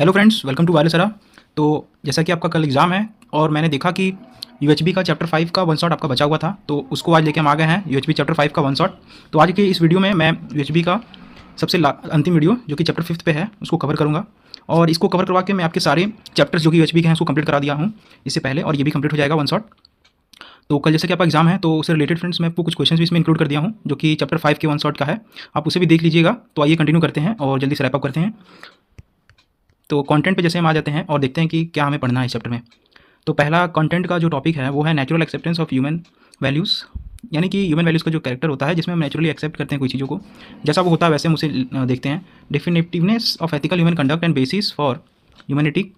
Hello friends, welcome to wireless era. तो जैसा कि आपका कल एग्ज़ाम है और मैंने देखा कि यूएचबी का चैप्टर 5 का वन शॉट आपका बचा हुआ था, तो उसको आज लेके हम आ गए हैं यूएचबी चैप्टर 5 का वन शॉट। तो आज के इस वीडियो में मैं यूएचबी का सबसे अंतिम वीडियो जो कि चैप्टर 5 पे है उसको कवर करूँगा, और इसको कवर करवा के मैं आपके सारे चैप्टर्स जो कि यूएचबी के हैं उसको कंप्लीट करा दिया हूँ इससे पहले, और ये भी कंप्लीट हो जाएगा वन शॉट। तो कल जैसे कि आपका एग्जाम है तो उससे रिलेटेड फ्रेंड्स मैं आपको कुछ क्वेश्चंस भी इसमें इंक्लूड कर दिया हूँ जो कि चैप्टर 5 के वन शॉट का है, आप उसे भी देख लीजिएगा। तो आइए कंटिन्यू करते हैं और जल्दी से रैप अप करते हैं। तो कंटेंट पे जैसे हम आ जाते हैं और देखते हैं कि क्या हमें पढ़ना है इस चैप्टर में। तो पहला कंटेंट का जो टॉपिक है वो है natural acceptance of human values, यानी कि ह्यूमन वैल्यूज़ का जो कैरेक्टर होता है जिसमें हम नेचुरली एक्सेप्ट करते हैं कोई चीज़ों को जैसा वो होता है वैसे हम उसे देखते हैं। Definitiveness of ethical human conduct and basis for humanistic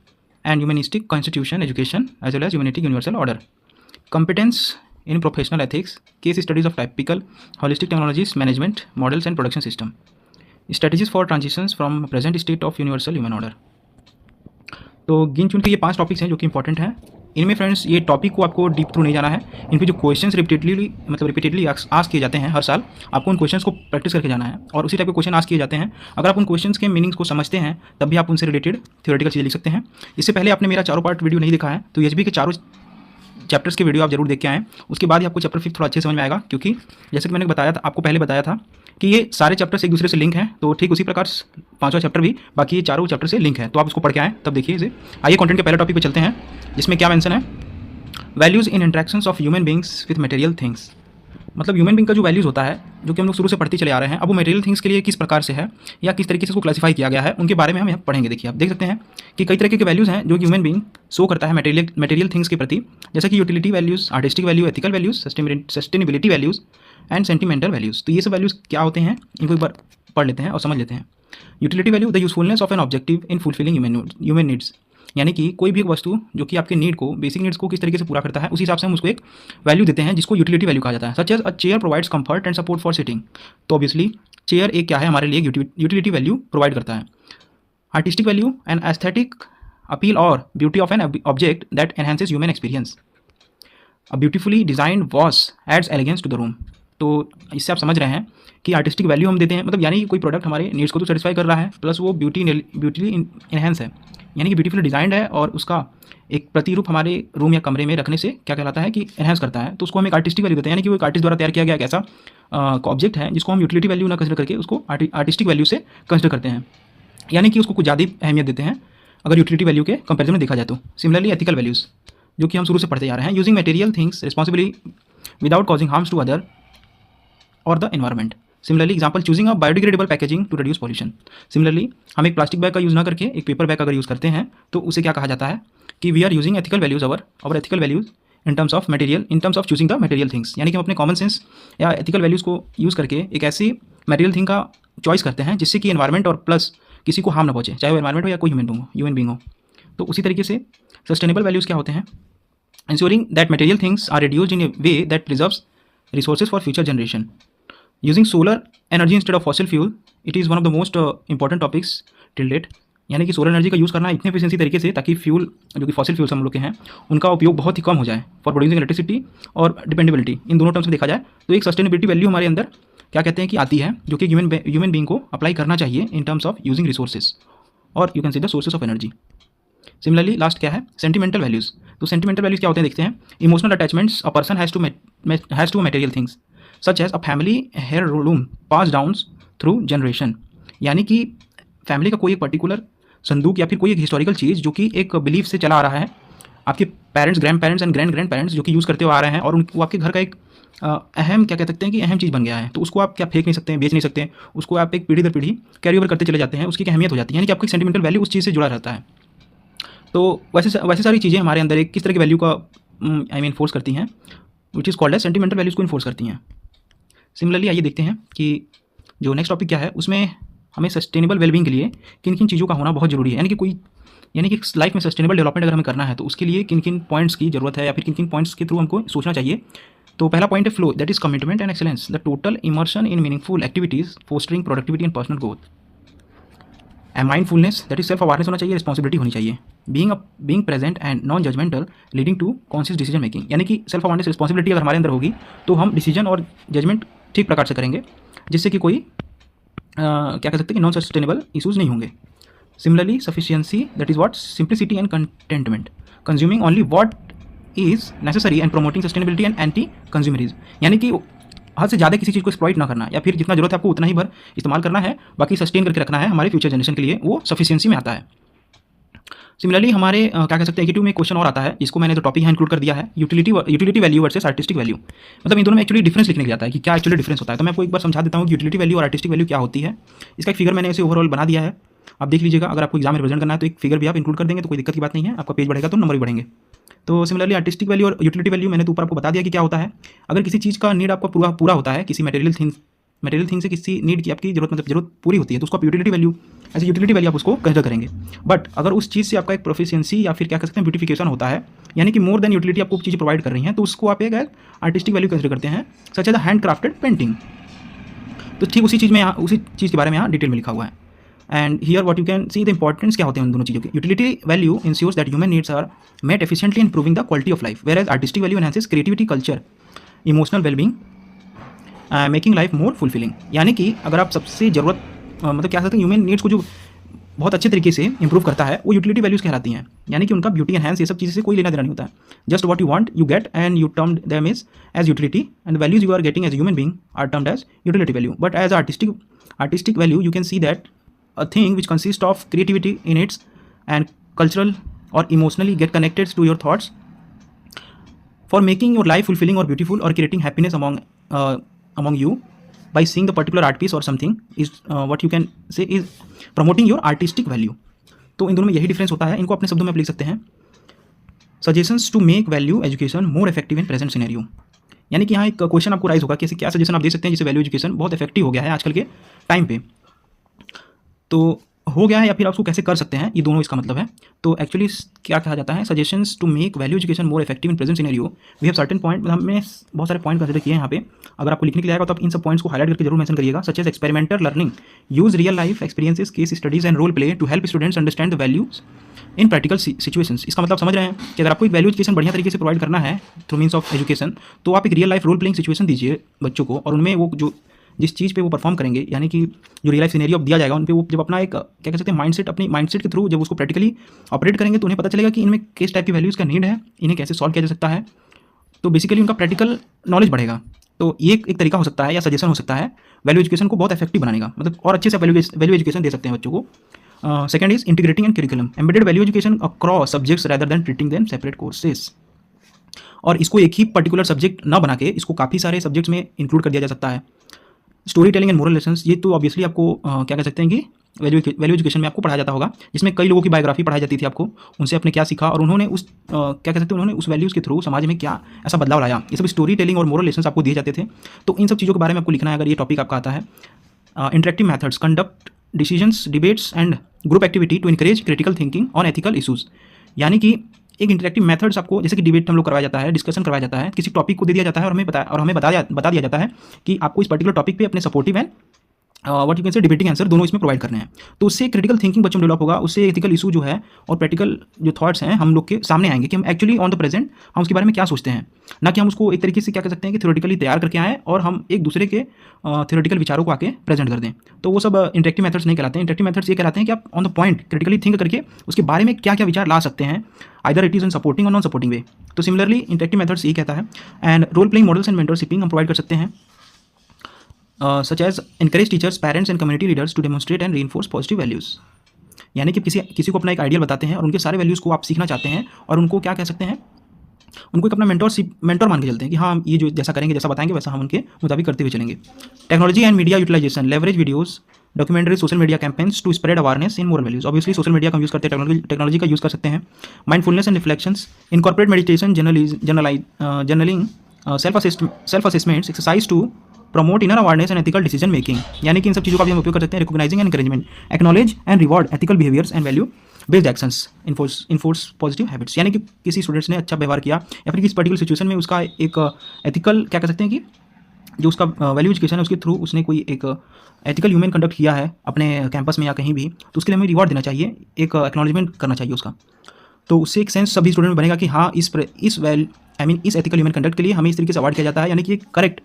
and humanistic constitution education as well as humanistic universal order. Competence in professional ethics, case studies of typical holistic technologies, management models and production system, strategies for transitions from present state of universal human order. तो गिन चुन के ये 5 topics हैं जो कि important हैं। इनमें फ्रेंड्स ये टॉपिक को आपको डीप थ्रू नहीं जाना है, इन पे जो क्वेश्चंस रिपीटेडली आस्क किए जाते हैं हर साल, आपको उन क्वेश्चंस को प्रैक्टिस करके जाना है और उसी टाइप के क्वेश्चन आस्क किए जाते हैं। अगर आप उन क्वेश्चंस के मीनिंग्स को समझते हैं तब भी आप उनसे रिलेटेड थ्योरेटिकल चीज़ें लिख सकते हैं। इससे पहले आपने मेरा चारों पार्ट वीडियो नहीं देखा है तो एचबी के चारों चैप्टर्स के वीडियो आप जरूर देख के आएँ, उसके बाद ही आपको चैप्टर 5 थोड़ा अच्छे समझ में आएगा, क्योंकि जैसे कि मैंने बताया था आपको पहले बताया था कि ये सारे चैप्टर्स एक दूसरे से लिंक हैं, तो ठीक उसी प्रकार 5वां चैप्टर भी बाकी ये चारों चैप्टर से लिंक है, तो आप उसको पढ़ के आएँ तब देखिए इसे। आइए कंटेंट के पहले टॉपिक पे चलते हैं जिसमें क्या मेंशन है, values in interactions of human beings with material things. मतलब ह्यूमन बींग का जो वैल्यूज़ होता है जो कि हम लोग शुरू से पढ़ते चले आ रहे हैं, अब वो मटेरियल थिंग्स के लिए किस प्रकार से है या किस तरीके से उसको क्लासीफाई किया गया है उनके बारे में हम यहाँ पढ़ेंगे। देखिए आप देख सकते हैं कि कई तरीके के वैल्यूज़ हैं जो ह्यूमन बींग शो करता है मटेरियल थिंग्स के प्रति, जैसे कि utility values, artistic value, ethical values, sustainability values and sentimental values. तो ये सब वैल्यूज़ क्या होते हैं इनको एक बार पढ़ लेते हैं और समझ लेते हैं। Utility value, the usefulness of an objective in fulfilling human needs, यानी कि कोई भी एक वस्तु जो कि आपके नीड को, बेसिक नीड्स को किस तरीके से पूरा करता है उस हिसाब से हम उसको एक वैल्यू देते हैं जिसको यूटिलिटी वैल्यू कहा जाता है। Such as a chair provides comfort and support for sitting, तो ऑब्वियसली चेयर एक क्या है हमारे लिए यूटिलिटी वैल्यू प्रोवाइड करता है। Artistic value, an aesthetic appeal और beauty of an object that enhances human experience. A beautifully designed vase adds elegance to the room. तो इससे आप समझ रहे हैं कि आर्टिस्टिक वैल्यू हम देते हैं, मतलब यानी कि कोई प्रोडक्ट हमारे नीड्स को तो सेटिस्फाई कर रहा है प्लस वो ब्यूटीली इनहेंस है, यानी कि ब्यूटीफुली डिजाइंड है और उसका एक प्रतिरूप हमारे रूम या कमरे में रखने से क्या कहलाता है कि एनहेंस करता है, तो उसको हम एक आर्टिस्टिक वैल्यू देते हैं, यानी कि वो एक आर्टिस्ट द्वारा तैयार किया गया एक ऐसा ऑब्जेक्ट है जिसको हम यूटिलिटी वैल्यू ना कंसिडर करके उसको आर्टिस्टिक वैल्यू से कंसिडर करते हैं, यानी कि उसको कुछ ज़्यादा अहमियत देते हैं अगर यूटिलिटी वैल्यू के कंपेरिजन में देखा जाए तो। सिमिलरली एथिकल वैल्यूज़ जो कि हम शुरू से पढ़ते जा रहे हैं, using material things responsibly without causing harms to other और the environment. Similarly example, choosing a biodegradable packaging to reduce pollution. Similarly हम एक प्लास्टिक बैग का यूज़ ना करके एक पेपर बैग अगर यूज़ करते हैं तो उसे क्या कहा जाता है कि we are using ethical values our ethical values in terms of choosing the material things, यानी कि हम अपने कॉमन सेंस या एथिकल वैल्यूज़ को यूज़ करके एक ऐसी मटेरियल थिंग का चॉइस करते हैं जिससे कि एनवायरमेंट और प्लस किसी को हार्म ना पहुंचे, चाहे वो एनवायरमेंट हो या कोई ह्यूमन बींग हो। तो उसी तरीके से सस्टेनेबल वैल्यूज़ क्या होते हैं, ensuring that material things are reduced in a way that preserves resources for future generation. Using solar energy instead of fossil fuel, it is one of the most important topics till date. यानी कि solar energy का use करना इतने efficiency तरीके से ताकि fuel जो कि फॉसिल फ्यूल्स हम लोग के हैं उनका उपयोग बहुत ही कम हो जाए फॉर प्रोड्यूसिंग इलेक्ट्रिसिटी और डिपेंडेबिलिटी, इन दोनों टर्म्स में देखा जाए तो एक सस्टेनेबिलिटी वैल्यू हमारे अंदर क्या कहते हैं कि आती है जो कि ह्यूमन बींग को अप्लाई करना चाहिए in terms of using resources और you can see the sources of energy. Similarly last क्या है, सेंटिमेंटल वैल्यूज़। तो सेंटिमेंटल वैल्यूज़ क्या होते हैं देखते हैं, emotional attachments a person has to material things such as a family heirloom pass down through generation, यानी कि फैमिली का कोई एक पर्टिकुलर संदूक या फिर कोई एक हिस्टोरिकल चीज़ जो कि एक बिलीफ से चला आ रहा है, आपके parents, grand parents and grand parents जो कि यूज़ करते हुए आ रहे हैं और वो आपके घर का एक अहम क्या कह सकते हैं कि अहम चीज़ बन गया है, तो उसको आप क्या फेंक नहीं सकते हैं, बेच नहीं सकते, उसको आप एक पीढ़ी दर पीढ़ी कैरी ओवर करते चले जाते हैं, उसकी एक अहमियत हो जाती है, यानी कि आपकी सेंटिमेंटल वैल्यू उस चीज़ से जुड़ा रहता है। तो वैसे सारी चीज़ें हमारे अंदर एक किस तरह की वैल्यू का फोर्स करती हैं, which is called as sentimental values को इन्फोर्स करती हैं। सिमिलरली आइए देखते हैं कि जो नेक्स्ट टॉपिक क्या है उसमें हमें सस्टेनेबल वेलबींग के लिए किन किन चीज़ों का होना बहुत ज़रूरी है, यानी कि लाइफ में सस्टेनेबल डेवलपमेंट अगर हमें करना है तो उसके लिए किन किन पॉइंट्स की ज़रूरत है या फिर किन किन पॉइंट्स के थ्रू हमको सोचना चाहिए। तो पहला पॉइंट है flow, that is commitment and excellence, the total immersion in meaningful activities fostering productivity and personal growth. And mindfulness, that is self awareness होना चाहिए, रिस्पॉन्सिबिलिटी होनी चाहिए, being present and non judgemental leading to conscious decision making, यानी कि self awareness responsibility अगर हमारे अंदर होगी तो हम डिसीजन और जजमेंट ठीक प्रकार से करेंगे जिससे कि कोई क्या कह सकते हैं कि नॉन सस्टेनेबल इशूज़ नहीं होंगे। Similarly sufficiency that is what simplicity and contentment, consuming only what is necessary and promoting sustainability and anti consumerism, यानी कि हद से ज़्यादा किसी चीज़ को एक्सप्लॉइट ना करना, या फिर जितना जरूरत है आपको उतना ही भर इस्तेमाल करना है, बाकी सस्टेन करके रखना है हमारे फ्यूचर जनरेशन के लिए, वो सफिशियंसी में आता है। सिमिलरली हमारे क्या कह सकते हैं एग्जीक्यूटिव में क्वेश्चन और आता है, इसको मैंने जो टॉपिक यहाँ इंक्लूड कर दिया है, utility value versus artistic value, मतलब इन दोनों में एक्चुअली डिफरेंस लिखने के जाता है कि क्या एक्चुअली डिफरेंस होता है। तो मैं आपको एक बार समझा देता हूँ कि यूटिलिटी वैल्यू और आर्टिस्टिक वैल्यू क्या होती है। इसका एक फिगर मैंने ऐसे ओवरऑल बना दिया है, आप देख लीजिएगा। अगर आपको एग्जाम में रिप्रेजेंट करना है तो एक फिगर भी आप इंक्लूड कर देंगे तो कोई दिक्कत की बात नहीं है, आपका पेज बढ़ेगा तो नंबर भी बढ़ेंगे। तो सिमिलरली आर्टिस्टिक वैल्यू और यूटिलिटी वैल्यू मैंने तो ऊपर आपको बता दिया कि क्या होता है। अगर किसी चीज़ का नीड आपका पूरा होता है, किसी मटेरियल थिंग से किसी नीड की आपकी जरूरत पूरी होती है, तो उसको आप यूटिलिटी वैल्यू आप उसको कंसिडर करेंगे। बट अगर उस चीज़ से आपका एक प्रोफिशिएंसी या फिर क्या कह सकते हैं ब्यूटिफिकेशन होता है, यानी कि मोर देन यूटिलिटी आपको चीज़ प्रोवाइड कर रही हैं, तो उसको आप एक आर्टिस्टिक वैल्यू कंसिडर करते हैं, such as the handcrafted painting. तो ठीक उसी चीज़ के बारे में यहाँ डिटेल में लिखा हुआ है। And here what you can see the importance क्या होते हैं उन दोनों चीज़ों की। Utility value ensures that human needs are met efficiently improving the quality of life, whereas artistic value enhances creativity, culture, emotional wellbeing, making life more fulfilling. यानी कि अगर आप सबसे ज़रूरत मतलब क्या कहते हैं ह्यूमन नीड्स को जो बहुत अच्छे तरीके से इंप्रूव करता है, वो यूटिलिटी वैल्यूज़ कहलाती हैं। यानी कि उनका ब्यूटी एनहांस ये सब चीज़ें से कोई लेना देना नहीं होता है। Just what you want you get and you termed them is as utility, and the values you are getting as human being are termed as utility value. But as artistic value you can see that a thing which consists of creativity in its and cultural or emotionally get connected to your thoughts for making your life fulfilling or beautiful or creating happiness among you by seeing the particular art piece or something is what you can say is promoting your artistic value। तो इन दोनों में यही difference होता है। इनको अपने शब्दों में आप लिख सकते हैं, suggestions to make value education more effective in present scenario. यानी कि यहाँ एक क्वेश्चन आपको राइज होगा कि ऐसे क्या सजेशन आप दे सकते हैं जिससे वैल्यू एजुकेशन बहुत इफेक्टिव हो गया है आजकल के टाइम पे, तो हो गया है, या फिर आप उसको कैसे कर सकते हैं, ये दोनों इसका मतलब है। तो एक्चुअली क्या कहा जाता है, suggestions to make value education more effective in present scenario, we have certain point, हमने बहुत सारे पॉइंट कंसिडर किए हैं यहाँ पे। अगर आपको लिखने के लिए आएगा तो आप इन सब पॉइंट्स को हाईलाइट करके जरूर मेंशन करिएगा, such as experimental learning, use real life experiences, case studies and role play to help students understand the values in practical situations. इसका मतलब समझ रहे हैं कि अगर आपको एक वैल्यू एजुकेशन बढ़िया तरीके से प्रोवाइड करना है थ्रू मीन्स ऑफ एजुकेशन, तो आप एक real life role playing situation दीजिए बच्चों को, और उनमें वो जो जिस चीज़ पे वो परफॉर्म करेंगे, यानी कि जो रियल लाइफ सिनेरियो दिया जाएगा उन पे वो जब अपना एक क्या कह सकते हैं अपनी माइंडसेट के थ्रू जब उसको प्रैक्टिकली ऑपरेट करेंगे, तो उन्हें पता चलेगा कि इनमें किस टाइप की वैल्यूज़ का नीड है, इन्हें कैसे सॉल्व किया जा सकता है। तो बेसिकली उनका प्रैक्टिकल नॉलेज बढ़ेगा। तो ये एक तरीका हो सकता है या सजेशन हो सकता है वैल्यू एजुकेशन को बहुत इफेक्टिव बनाने का, मतलब और अच्छे से वैल्यू एजुकेशन दे सकते हैं बच्चों को। Second is integrating and curriculum, embedded value education across subjects rather than treating them separate courses. और इसको एक ही पर्टिकुलर सब्जेक्ट ना बना के इसको काफ़ी सारे सब्जेक्ट्स में इंक्लूड कर दिया जा सकता है। Story telling and moral lessons, ये तो ऑब्वियसली आपको क्या कह सकते हैं कि वैल्यू एजुकेशन में आपको पढ़ाया जाता होगा, जिसमें कई लोगों की बायोग्राफी पढ़ाई जाती थी आपको, उनसे आपने क्या सीखा और उन्होंने उस क्या कह सकते हैं उन्होंने उस वैल्यूज़ के थ्रू समाज में क्या ऐसा बदलाव लाया, ये सब स्टोरी टेलिंग और मोरल लेसन्स आपको दिए जाते थे। तो इन सब चीज़ों के बारे में आपको लिखना है अगर ये टॉपिक आपका आता है। Interactive methods, conduct decisions, debates and group activity to encourage critical thinking on ethical issues. यानी कि एक इंटरेक्टिव मेथड्स आपको, जैसे कि डिबेट हम लोग करवाया जाता है, डिस्कशन करवाया जाता है, किसी टॉपिक को दे दिया जाता है और हमें बता दिया जाता है कि आपको इस पर्टिकुलर टॉपिक पे अपने supportive and what you can से डिबेटिंग आंसर दोनों इसमें प्रोवाइड करने हैं। तो उससे क्रिटिकल थिंकिंग बच्चों में डेवलप होगा, उससे एथिकल इशू जो है और प्रैक्टिकल जो थॉट्स हैं हम लोग के सामने आएंगे कि हम एक्चुअली ऑन द प्रेजेंट हम उसके बारे में क्या सोचते हैं, ना कि हम उसको एक तरीके से क्या कर सकते हैं कि थ्योरेटिकली तैयार करके आएँ और हम एक दूसरे के थ्योरेटिकल विचारों को आके प्रेजेंट कर दें। तो वो सब इंटरेक्टिव मेथड्स नहीं कहलाते हैं। इंटरेक्टिव मेथड्स ये कहलाते हैं कि आप on the point critically think करके उसके बारे में क्या क्या विचार ला सकते हैं, either it is in supporting और नॉन सपोर्टिंग वे। तो सिमिलरली इंटरेक्टिव मेथड्स ये कहता है। And role playing models and mentorshiping हम प्रोवाइड कर सकते हैं, such as encourage teachers, parents and community leaders to demonstrate and reinforce positive values। यानी कि किसी को अपना एक आइडियल बताते हैं और उनके सारे वैल्यूज़ को आप सीखना चाहते हैं और उनको क्या कह सकते हैं, उनको एक अपना मेंटोर मान के चलते हैं कि हाँ ये जो जैसा करेंगे, जैसा बताएंगे वैसा हम उनके मुताबिक करते हुए चलेंगे। Technology and media utilisation, leverage videos, documentary, social media campaigns to spread awareness in moral values. Obviously social media का यूज़ करते हैं, टेक्नोलॉजी का यूज़ कर सकते हैं। Mindfulness and reflections, incorporate meditation, journaling, self assessments, exercise to promote inner awareness and ethical decision making. यानी कि इन सब चीज़ों का भी हम उपयोग कर सकते हैं। Recognising and encouragement, acknowledge and reward ethical behaviours and value based actions, enforce positive habits. यानी कि किसी स्टूडेंट्स ने अच्छा व्यवहार किया या फिर किसी पर्टिकुलर सिचुएशन में उसका एक एथिकल क्या कह सकते हैं कि जो उसका वैल्यू एजुकेशन है उसके थ्रू उसने कोई एक एथिकल ह्यूमन कंडक्ट किया है अपने कैंपस में या कहीं भी, तो उसके लिए हमें रिवॉर्ड देना चाहिए, एक एक्नॉलेजमेंट करना चाहिए उसका। तो उससे एक सेंस सभी स्टूडेंट में बनेगा कि हाँ इस एथिकल ह्यूमन कंडक्ट के लिए हमें इस तरीके से अवार्ड किया जाता है, यानी कि करेक्ट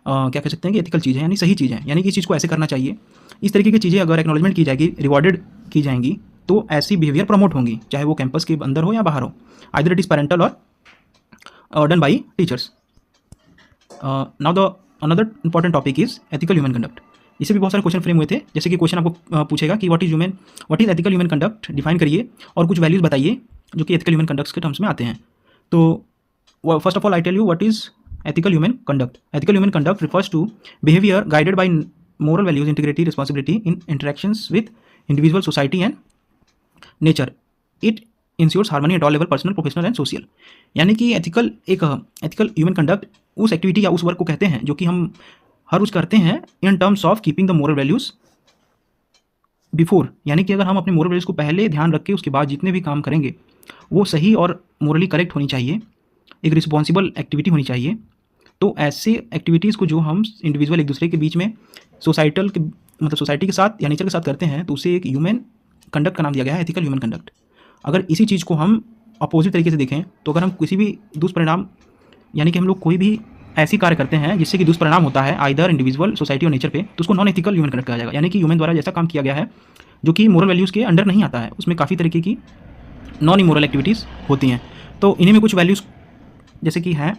क्या कह सकते हैं कि एथिकल चीज़ है, यानी सही चीज़ है, यानी कि इस चीज़ को ऐसे करना चाहिए। इस तरीके की चीज़ें अगर एक्नॉलेजमेंट की जाएगी, रिवॉर्डेड की जाएंगी, तो ऐसी बिहेवियर प्रमोट होंगी, चाहे वो कैंपस के अंदर हो या बाहर हो, आइदर इट इज़ पेरेंटल और done by teachers. Now the another important topic is ethical human conduct. इससे भी बहुत सारे क्वेश्चन फ्रेम हुए थे, जैसे कि क्वेश्चन आपको पूछेगा कि what is ethical human conduct, define करिए और कुछ वैल्यूज बताइए जो कि एथिकल ह्यूमन कंडक्ट के टर्म्स में आते हैं। तो first of all I tell you what is ethical human conduct. Ethical human conduct refers to behavior guided by moral values, integrity, responsibility in interactions with individual, society and nature. It ensures harmony at all level, personal, professional and social. यानी कि ethical human conduct उस activity या उस work को कहते हैं जो कि हम हर रोज करते हैं इन terms of keeping the moral values before, यानी कि अगर हम अपने मोरल वैल्यूज को पहले ध्यान रख के उसके बाद जितने भी काम करेंगे वो सही और मोरली करेक्ट होनी चाहिए, एक रिस्पॉन्सिबल एक्टिविटी होनी चाहिए। तो ऐसे एक्टिविटीज़ को जो हम इंडिविजुअल एक दूसरे के बीच में सोसाइटी के साथ या नेचर के साथ करते हैं तो उसे एक ह्यूमन कंडक्ट का नाम दिया गया है, एथिकल ह्यूमन कंडक्ट। अगर इसी चीज़ को हम अपोजिट तरीके से देखें तो अगर हम किसी भी दुष्परिणाम, यानी कि हम लोग कोई भी ऐसी कार्य करते हैं जिससे कि दुष्परिणाम होता है आइदर इंडिविजुअल, सोसाइटी और नेचर पे, तो उसको नॉन एथिकल ह्यूमन कंडक्ट कहा जाएगा। यानी कि ह्यूमन द्वारा जैसा काम किया गया है जो कि मोरल वैल्यूज़ के अंडर नहीं आता है, उसमें काफ़ी तरीके की नॉन इमोरल एक्टिविटीज़ होती हैं। तो इन्हीं में कुछ वैल्यूज़ जैसे कि हैं,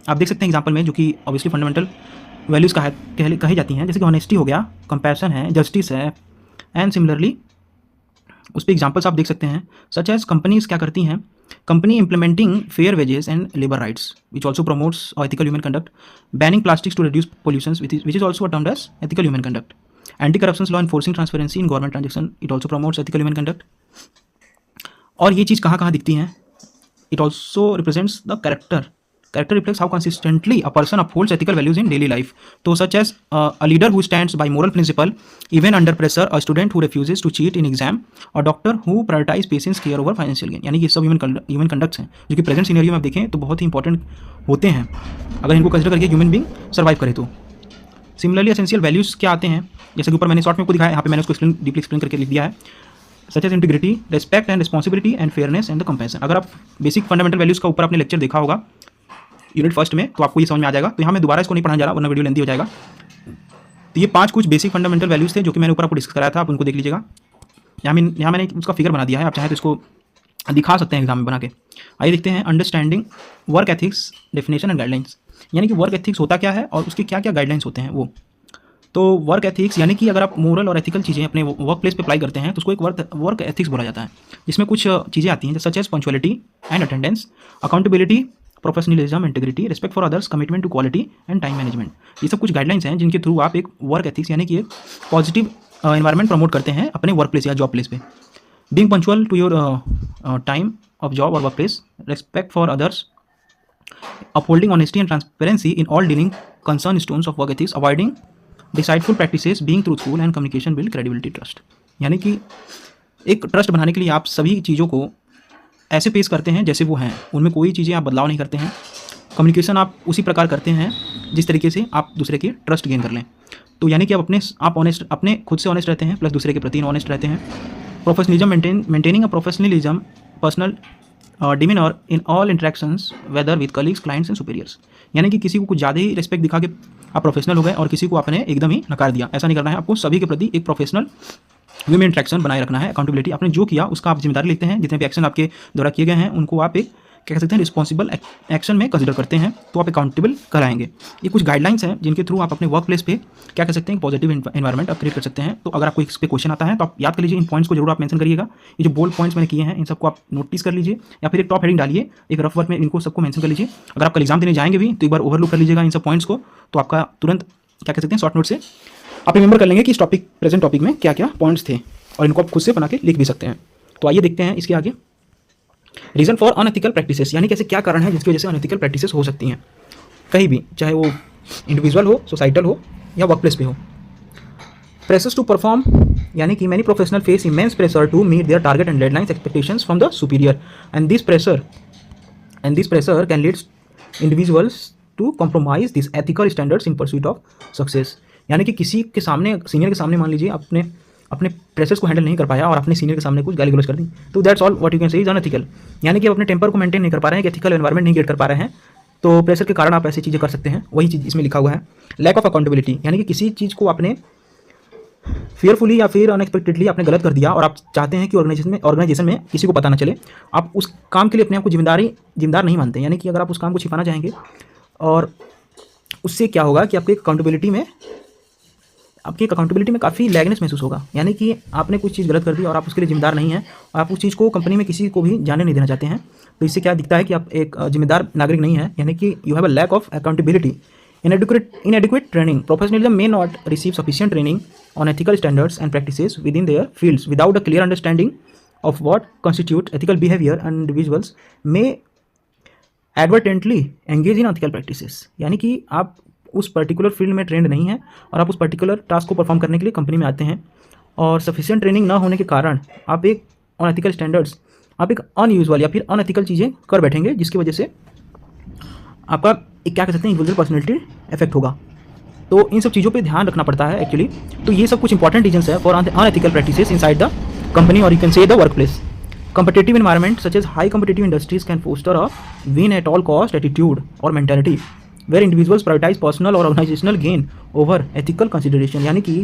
आप देख सकते हैं एग्जाम्पल में, जो कि ऑब्वियसली फंडामेंटल वैल्यूज़ कही जाती हैं, जैसे कि ऑनेस्टी हो गया, कंपैशन है, जस्टिस है, एंड सिमिलरली उस पर एग्जाम्पल्स आप देख सकते हैं। सच एज कंपनीज क्या करती हैं, company implementing fair wages and labour rights which also promotes ethical human conduct, banning plastics to reduce pollution which is also termed as ethical human conduct, anti corruption law enforcing transparency in government transaction, it also promotes ethical human conduct. और ये चीज़ कहाँ कहाँ दिखती हैं, it also represents the character reflects how consistently a person upholds ethical values in daily life. So such as a leader who stands by moral principle even under pressure, a student who refuses to cheat in exam, a doctor who prioritize patience care over financial gain. यानी कि सब human conducts हैं जो कि present scenario में आप देखें तो बहुत ही इंपॉर्टेंट होते हैं अगर इनको कंसिडर करके ह्यूमन बीइंग सर्वाइव करे तो। सिमिलरली एसेंशियल वैल्यूज़ क्या आते हैं, जैसे कि ऊपर मैंने शॉर्ट में आपको दिखाया, यहाँ पे मैंने उसको डीपली एक्सप्लेन करके लिख दिया है, such as integrity, respect and responsibility and fairness and the compassion. अगर आप बेसिक फंडामेंटल वैल्यूज़ का ऊपर आपने लेक्चर देखा होगा यूनिट फर्स्ट में तो आपको ये समझ में आ जाएगा। तो यहाँ मैं दोबारा इसको नहीं पढ़ाने जा रहा वरना वीडियो लेंथी हो जाएगा। तो ये 5 कुछ बेसिक फंडामेंटल वैल्यूज़ थे जो कि मैंने ऊपर आपको डिस्कस कराया था, आप उनको देख लीजिएगा। यहाँ मैंने उसका फिगर बना दिया है, आप चाहें तो इसको दिखा सकते हैं एग्जाम में बना के। आइए देखते हैं understanding work ethics definition and guidelines, यानी कि वर्क एथिक्स होता क्या है और उसके क्या क्या गाइडलाइंस होते हैं वो। तो वर्क एथिक्स यानी कि अगर आप मोरल और एथिकल चीज़ें अपने वर्क प्लेस पे अप्लाई करते हैं तो उसको एक वर्क एथिक्स बोला जाता है, जिसमें कुछ चीज़ें आती हैं such as punctuality and attendance, accountability, professionalism, integrity, respect for others, commitment to quality and time management. ये सब कुछ गाइडलाइंस हैं जिनके थ्रू आप एक वर्क एथिक्स यानी कि एक पॉजिटिव एनवायरनमेंट प्रमोट करते हैं अपने वर्क प्लेस या जॉब प्लेस पे। Being punctual to your time of job और work place, respect for others, upholding honesty and transparency in all dealing cornerstones of work ethics, avoiding deceitful practices, being truthful and communication build credibility trust. यानी कि एक trust बनाने के लिए आप सभी चीज़ों को ऐसे पेश करते हैं जैसे वो हैं, उनमें कोई चीज़ें आप बदलाव नहीं करते हैं, कम्युनिकेशन आप उसी प्रकार करते हैं जिस तरीके से आप दूसरे के ट्रस्ट गेन कर लें। तो यानी कि आप ऑनेस्ट, अपने खुद से ऑनेस्ट रहते हैं प्लस दूसरे के प्रति ऑनेस्ट रहते हैं। Professionalism, maintaining a professionalism personal demeanour in all interactions whether with colleagues, clients and superiors. यानी कि किसी को कुछ ज़्यादा ही रिस्पेक्ट दिखा के आप प्रोफेशनल हो गए और किसी को आपने एकदम ही नकार दिया, ऐसा नहीं करना है। आपको सभी के प्रति एक प्रोफेशनल वे में इंट्रैक्शन बनाए रखना है। अकाउंटेबिलिटी, आपने जो किया उसका आप जिम्मेदारी लेते हैं, जितने भी एक्शन आपके द्वारा किए गए हैं उनको आप एक क्या कह सकते हैं रिस्पॉन्सिबल एक्शन में कंसिडर करते हैं, तो आप अकाउंटेबल कराएंगे। ये कुछ गाइडलाइंस हैं जिनके थ्रू आप अपने वर्क प्लेस पे क्या कर सकते हैं, पॉजिटिव एनवायरनमेंट आप क्रिएट कर सकते हैं। तो अगर आपको इस पे क्वेश्चन आता है तो आप याद कर लीजिए, इन पॉइंट्स को जरूर आप मेंशन करिएगा। ये जो बोल्ड पॉइंट्स मैंने किए हैं इन सबको आप नोटिस कर लीजिए या फिर एक टॉप हेडिंग डालिए, एक रफ वर्क में इनको सबको मेंशन कर लीजिए। अगर आप कल एग्जाम देने जाएंगे भी तो एक बार ओवरलुक कर लीजिएगा इन सब पॉइंट्स को, तो आपका तुरंत क्या कह सकते हैं शॉर्ट नोट से आप रिमेंबर कर लेंगे कि इस टॉपिक प्रेजेंट टॉपिक में क्या क्या पॉइंट्स थे, और इनको आप खुद से बना के लिख भी सकते हैं। तो आइए देखते हैं इसके आगे। रीज़न फॉर अनएथिकल प्रैक्टिसेस, यानी कैसे क्या कारण है जिसकी वजह से अनएथिकल प्रैक्टिसेस हो सकती हैं कहीं भी, चाहे वो इंडिविजुअल हो, सोसाइटल हो या वर्क प्लेस पे हो। प्रेशर्स टू परफॉर्म, यानी कि many professional face immense pressure to meet their target and deadlines expectations from the superior, and this pressure can lead individuals to compromise this ethical standards in pursuit of success. यानी कि किसी के सामने, senior के सामने मान लीजिए अपने प्रेशर्स को हैंडल नहीं कर पाया और अपने सीनियर के सामने कुछ गाली गलौज कर दी, तो that's all what you can say is unethical. यानी कि आप अपने टेम्पर को मेंटेन नहीं कर पा रहे हैं, एथिकल एनवायरनमेंट नहीं क्रिएट कर पा रहे हैं, तो प्रेशर के कारण आप ऐसी चीज़ें कर सकते हैं। वही चीज़ इसमें लिखा हुआ है। लैक ऑफ अकाउंटेबिलिटी, यानी कि किसी चीज़ को आपने फेयरफुली या फिर अनएक्सपेक्टेडली आपने गलत कर दिया और आप चाहते हैं कि ऑर्गेनाइजेशन में किसी को पता ना चले, आप उस काम के लिए अपने आप को जिम्मेदार नहीं मानते। यानी कि अगर आप उस काम को छिपाना चाहेंगे और उससे क्या होगा कि आपकी अकाउंटेबिलिटी में काफ़ी लैगनेस महसूस होगा। यानी कि आपने कुछ चीज़ गलत कर दी और आप उसके लिए जिम्मेदार नहीं हैं और आप उस चीज़ को कंपनी में किसी को भी जाने नहीं देना चाहते हैं। तो इससे क्या दिखता है कि आप एक जिम्मेदार नागरिक नहीं है, यानी कि you have a lack of accountability. Inadequate training. Professionalism may not receive sufficient training on ethical standards and practices within their fields. Without a clear understanding of what constitutes ethical behavior, and individuals may advertently engage in ethical practices. यानी कि आप उस particular field में trend नहीं है और आप उस पर्टिकुलर टास्क को परफॉर्म करने के लिए कंपनी में आते हैं और सफिशिएंट ट्रेनिंग ना होने के कारण आप एक अनएथिकल स्टैंडर्ड्स, आप एक अनयूजुअल या फिर अनएथिकल चीज़ें कर बैठेंगे, जिसकी वजह से आपका एक क्या कह सकते हैं इंडिविजुअल पर्सनैलिटी इफेक्ट होगा। तो इन सब चीज़ों पे ध्यान रखना पड़ता है एक्चुअली। तो ये सब कुछ इंपॉर्टेंट रीजंस है for unethical practices inside the company और you can say the work place. Competitive environment such as high competitive industries can foster a win at all cost attitude or mentality where individuals prioritize personal or organizational gain over ethical consideration। यानी कि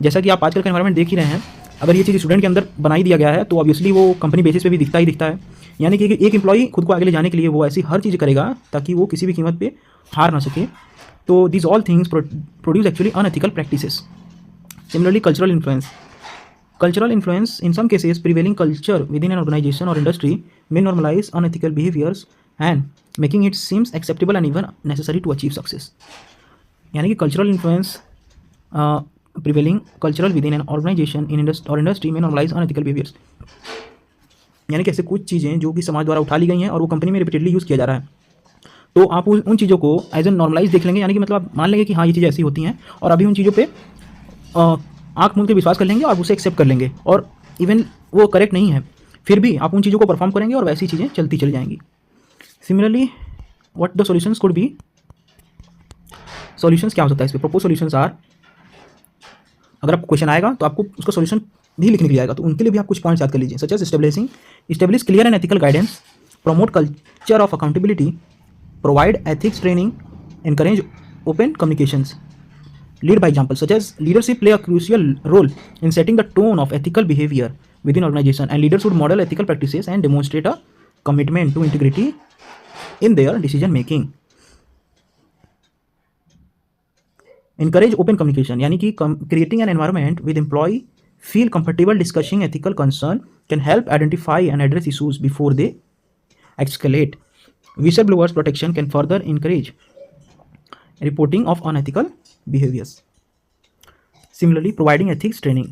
जैसा कि आप आजकल का environment देख ही रहे हैं, अगर ये चीज़ स्टूडेंट के अंदर बनाई दिया गया है तो ऑब्वियसली वो कंपनी बेसिस पे भी दिखता ही दिखता है। यानी कि एक एम्प्लॉई खुद को आगे ले जाने के लिए वो ऐसी हर चीज़ करेगा ताकि वो किसी भी कीमत पे हार ना सके। तो this all things produce actually unethical practices. Similarly Cultural influence, in some cases, prevailing culture within an organization or industry may normalize unethical behaviors and making it seems acceptable and even necessary to achieve success। यानी कि cultural influence, prevailing cultural within an organization or industry may normalize unethical behaviors। यानी कि ऐसे कुछ चीज़ें जो कि समाज द्वारा उठा ली गई हैं और वो कंपनी में रिपीटेडली यूज़ किया जा रहा है, तो आप उन चीज़ों को एज एन नॉर्मलाइज देख लेंगे। यानी कि मतलब मान लेंगे कि हाँ ये चीज़ें ऐसी होती हैं और अभी उन चीज़ों पे आँख मूंद के विश्वास कर लेंगे और उसे एक्सेप्ट कर लेंगे और इवन वो करेक्ट नहीं है फिर भी आप उन चीज़ों को परफॉर्म करेंगे और वैसी चीज़ें चलती चली जाएंगी। Similarly what the solutions could be, solutions क्या हो सकता है इस पर? प्रोपोज सॉल्यूशंस आर, अगर आपको क्वेश्चन आएगा तो आपको उसका सॉल्यूशन भी लिखने के लिए आएगा, तो उनके लिए भी आप कुछ पॉइंट्स याद कर लीजिए। Such as establish clear and ethical guidance, promote culture of accountability, provide ethics training, encourage open communications, lead by example, such as leadership play a crucial role in setting the tone of ethical behavior within organization, and leaders should model ethical practices and demonstrate a commitment to integrity in their decision making। Encourage open communication, यानी कि creating an environment with employee feel comfortable discussing ethical concern can help identify and address issues before they escalate। Whistleblowers protection can further encourage reporting of unethical behaviors। Similarly, providing ethics training,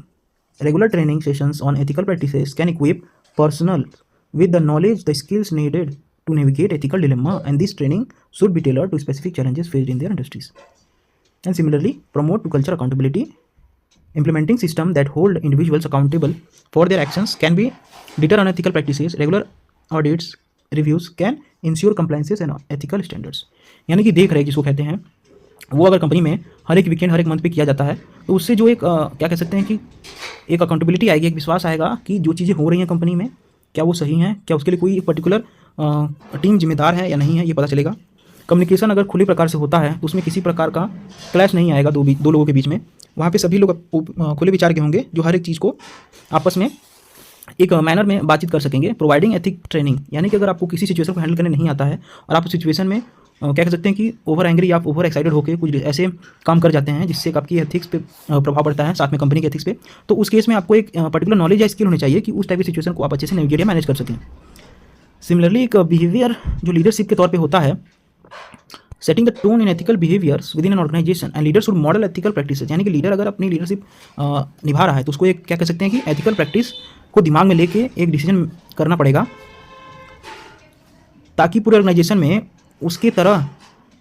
regular training sessions on ethical practices can equip personnel with the knowledge, the skills needed to navigate ethical dilemma, and this training should be tailored to specific challenges faced in their industries। And similarly, promote to culture accountability, implementing systems that hold individuals accountable for their actions can be deter unethical practices। Regular audits, reviews can ensure compliances and ethical standards। यानी कि देख रहे जिसको कहते हैं वो अगर company में हर एक वीकेंड हर एक मंथ पे किया जाता है तो उससे जो एक क्या कह सकते हैं कि एक अकाउंटेबिलिटी आएगी, एक विश्वास आएगा कि जो चीज़ें हो रही हैं कंपनी में क्या वो सही हैं, क्या उसके लिए कोई एक पर्टिकुलर टीम जिम्मेदार है या नहीं है, ये पता चलेगा। कम्युनिकेशन अगर खुले प्रकार से होता है तो उसमें किसी प्रकार का क्लैश नहीं आएगा दो लोगों के बीच में। वहाँ पे सभी लोग खुले विचार के होंगे जो हर एक चीज़ को आपस में एक मैनर में बातचीत कर सकेंगे। प्रोवाइडिंग एथिक ट्रेनिंग, यानी कि अगर आपको किसी सिचुएशन को हैंडल करने नहीं आता है और आप उस सिचुएशन में क्या कह सकते हैं कि ओवर एंग्री या ओवर एक्साइटेड होकर कुछ ऐसे काम कर जाते हैं जिससे आपकी एथिक्स पे प्रभाव पड़ता है, साथ में कंपनी के एथिक्स पे, तो उस केस में आपको एक पर्टिकुलर नॉलेज या स्किल होनी चाहिए कि उस टाइप की सिचुएशन को आप अच्छे से नेविगेट या मैनेज कर सकें। सिमिलरली एक बिहेवियर जो लीडरशिप के तौर पर होता है, setting the tone in ethical behaviours within an organisation and leader should model ethical practices. यानी कि लीडर अगर अपनी लीडरशिप निभा रहा है तो उसको एक क्या कह सकते हैं कि एथिकल प्रैक्टिस को दिमाग में लेके एक डिसीजन करना पड़ेगा ताकि पूरे ऑर्गेनाइजेशन में उसके तरह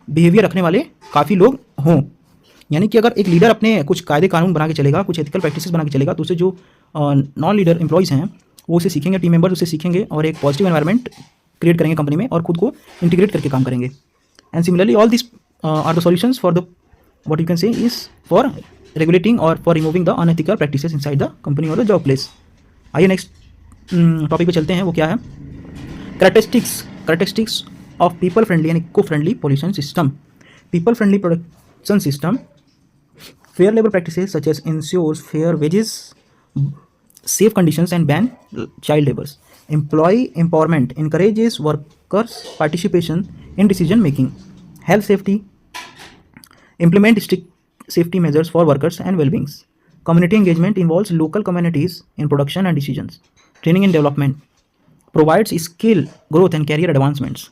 बिहेवियर रखने वाले काफ़ी लोग हों। यानी कि अगर एक लीडर अपने कुछ कायदे कानून बना के चलेगा, कुछ एथिकल प्रैक्टिसेस बना के चलेगा, तो उससे जो नॉन लीडर एम्प्लॉयज़ हैं वो उसे सीखेंगे, टीम मेंबर्स उसे सीखेंगे और एक पॉजिटिव एनवायरनमेंट क्रिएट करेंगे कंपनी में और खुद को इंटीग्रेट करके काम करेंगे। And similarly, all these are the solutions for the what you can say is for regulating or for removing the unethical practices inside the company or the job place। आइए next topic पे चलते हैं, वो क्या है? Characteristics of people friendly and eco friendly pollution system. People friendly production system Fair labor practices such as ensures fair wages, safe conditions, and ban child labor. Employee empowerment encourages workers' participation in decision making. Health safety implement strict safety measures for workers and well-being. Community engagement involves local communities in production and decisions. Training and development provides skill growth and career advancements.